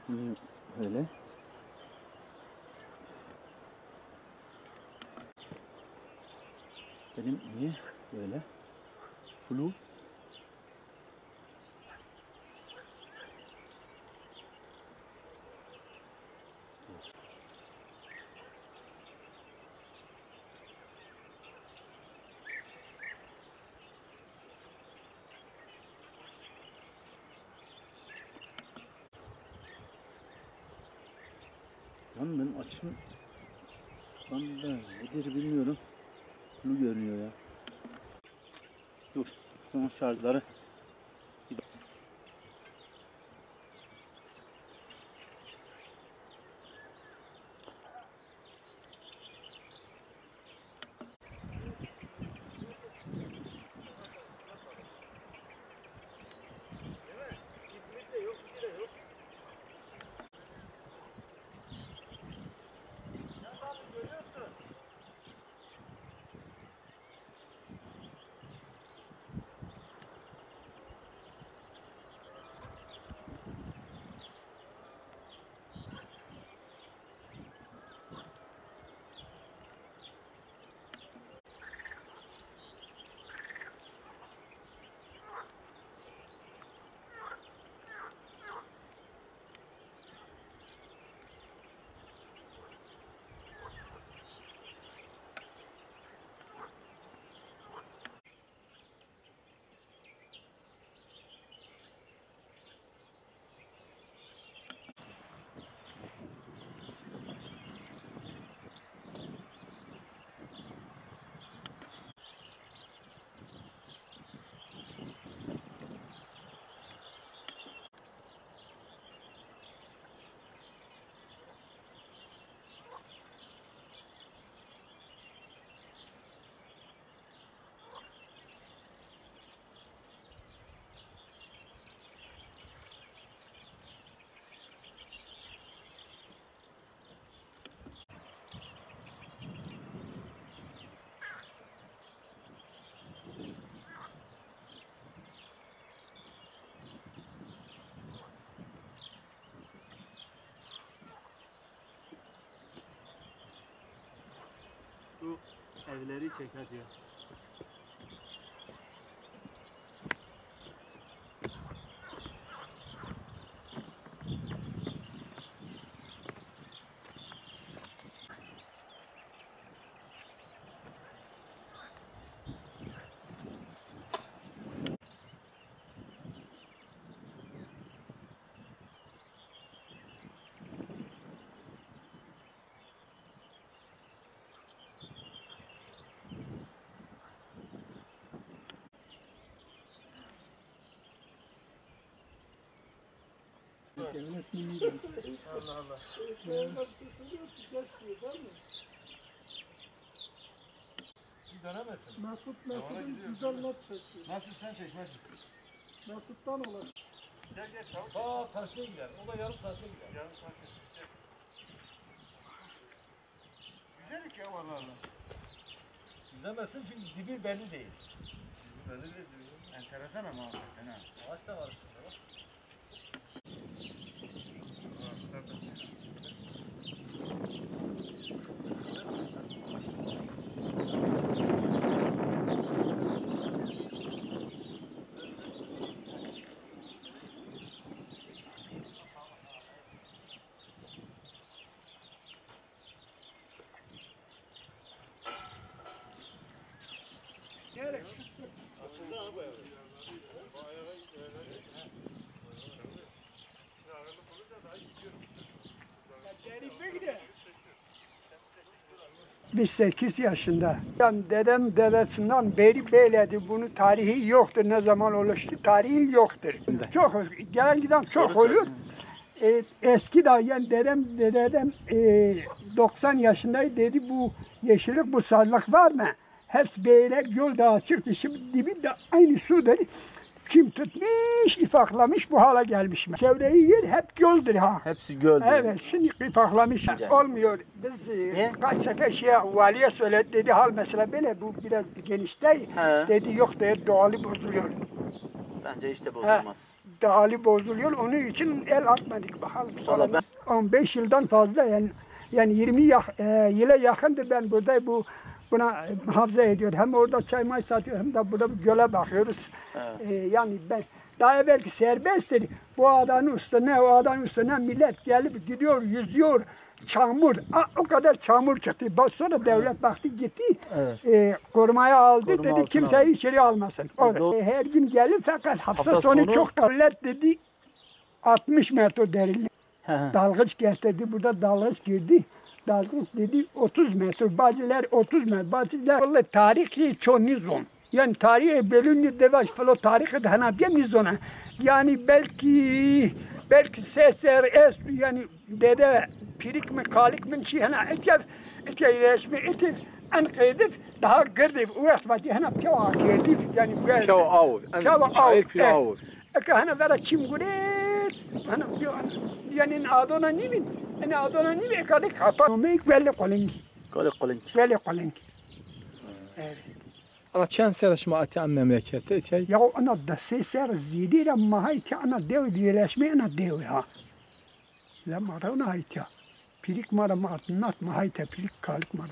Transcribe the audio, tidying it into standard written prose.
Öyle. Benim niye böyle? Flu. Lan benim açım lan nedir bilmiyorum. Flu görünüyor ya. Dur. Son şarjları. Şu evleri çek hacı. Allah Allah. Bir dönemesin. Mesut'un güzel not çekiyor. Mesut sen çek Mesut. Mesut'tan olur. Gel çabuk. Aa karşıya gider. O da yarım saate gider. Yarım saate gider. Güzel ki ya vallahi. Yüzemezsin çünkü dibi belli değil. Dibi belli değil. Enteresan ama fena. Ağaç da var üstünde bak. Ağaçlar da çıkıyor. Gerek. Açıldı bu ev. Biz 8 yaşında. Yani dedem dedesinden beri böyledi. Bunun tarihi yoktur. Ne zaman oluştu tarihi yoktur. Çok gelen giden çok olur. Eski da yani dedem 90 yaşındaydı dedi bu yeşillik bu sarılık var mı? Hepsi böyle yolda açıktı. Şimdi dibi de aynı sudur. Kim tutmuş, ifaklamış bu hale gelmiş. Çevreyi yer hep göldür ha. Hepsi göl. Evet, şimdi ifaklamış. Olmuyor. Biz kaç sefer valiye söyledi dedi hal mesela böyle bu biraz genişte. Dedi yok dedi doğalı bozuluyor. Bence işte bozulmaz. gitti, hali bozuluyor. Onun için el atmadık bakalım. Sonra Vallahi biz 15 yıldan fazla yani 20 yıla yakındır ben burada buna muhafaza ediyor. Hem orada çay may satıyor hem de burada bir göle bakıyoruz. Yani ben daha evvelki serbesttir. Bu adanın üstüne, o adanın üstüne millet gelip gidiyor, yüzüyor. Çamur, o kadar çamur çıktı. Sonra devlet baktı gitti, korumaya aldı, Koruma dedi altına kimseyi aldı. içeri almasın. Her gün gelir fakat hafta Hafta sonu sonu- çok devlet dedi 60 metre derinlik. He he. Dalgıç getirdi, burada dalgıç girdi. Dalgıç dedi 30 metre, bazılar 30 metre, bazılar vallahi tarihi çok nizon. Yani tarihi bölümlü devaş falan tarihi de hanabiye nizona. Yani belki sesler yani dede pirik mi kalik mi şey hana etef resmi etef enqedif daha girdif o vakti hana piyava girdif yani Piyava av. Piyava Şair av. piyava av. Eka hana vera çim guret hana yani adona nimin ana adona nimi ekadik kapa meyik veli kolengi Kale kalınç. veli kolengi. Evet. Ana çen serişme ati an memlekette. Ya ana da seser zidira mahayti ana dev diyeleşme ana dev ha. La marana hayta. Pirik mara matnat mahayta pirik kalik mara.